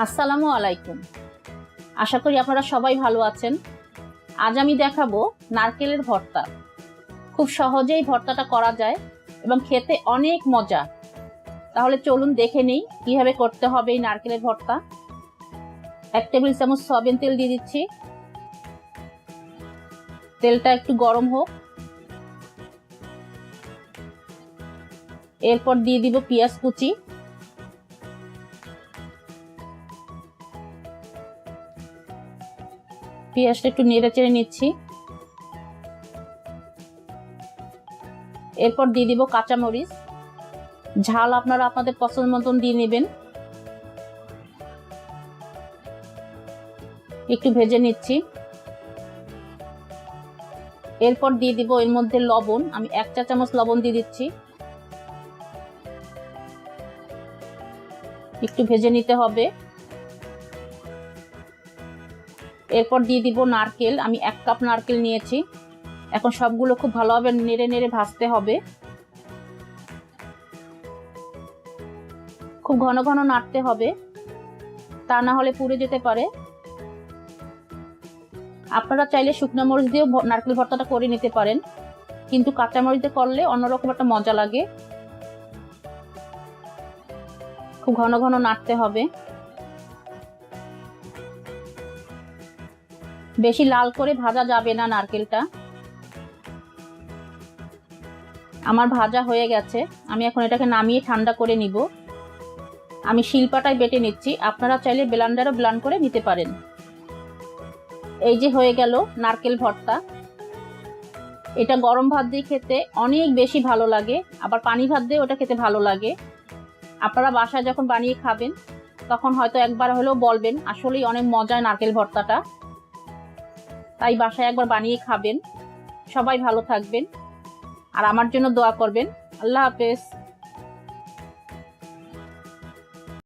আসসালামু আলাইকুম। আশা করি আপনারা সবাই ভালো আছেন। আজ আমি দেখাবো নারকেলের ভর্তা। খুব সহজেই ভর্তাটা করা যায় এবং খেতে অনেক মজা। তাহলে চলুন দেখে নিই কিভাবে করতে হবে এই নারকেলের ভর্তা। 1 টেবিল চামচ সয়াবিন তেল দিয়ে দিচ্ছি। তেলটা একটু গরম হোক। এরপর দিয়ে দিব পেঁয়াজ কুচি। পেঁয়াজটা একটু নেড়ে চেড়ে নিচ্ছি। এরপর দিয়ে দিব কাঁচামরিচ। ঝাল আপনারা আপনাদের পছন্দ মতন দিয়ে নেবেন। একটু ভেজে নিচ্ছি। এরপর দিয়ে দিব এর মধ্যে লবণ। আমি 1 চা চামচ লবণ দিয়ে দিচ্ছি। একটু ভেজে নিতে হবে। এরপর দিয়ে দিব নারকেল। আমি 1 কাপ নারকেল নিয়েছি। এখন সবগুলো খুব ভালোভাবে নেড়ে নেড়ে ভাজতে হবে। খুব ঘন ঘন নাড়তে হবে, তা না হলে পুড়ে যেতে পারে। আপনারা চাইলে শুকনো মরিচ দিয়েও নারকেল ভর্তাটা করে নিতে পারেন, কিন্তু কাঁচা মরিচ দিয়ে করলে অন্যরকম একটা মজা লাগে। খুব ঘন ঘন নাড়তে হবে। বেশি লাল করে ভাজা যাবে না নারকেলটা। আমার ভাজা হয়ে গেছে। আমি এখন এটাকে নামিয়ে ঠান্ডা করে নিব। আমি শিলপাটায় বেটে নিচ্ছি। আপনারা চাইলে ব্লেন্ডারও ব্লেন্ড করে নিতে পারেন। এই যে হয়ে গেল নারকেল ভর্তা। এটা গরম ভাত দিয়ে খেতে অনেক বেশি ভালো লাগে, আবার পানি ভাত দিয়ে ওটা খেতে ভালো লাগে। আপনারা বাসায় যখন বানিয়ে খাবেন তখন হয়তো একবার হলেও বলবেন আসলেই অনেক মজার নারকেল ভর্তাটা। তাই বাসায় একবার বানিয়ে খাবেন। সবাই ভালো থাকবেন আর আমার জন্য দোয়া করবেন। আল্লাহ হাফেজ।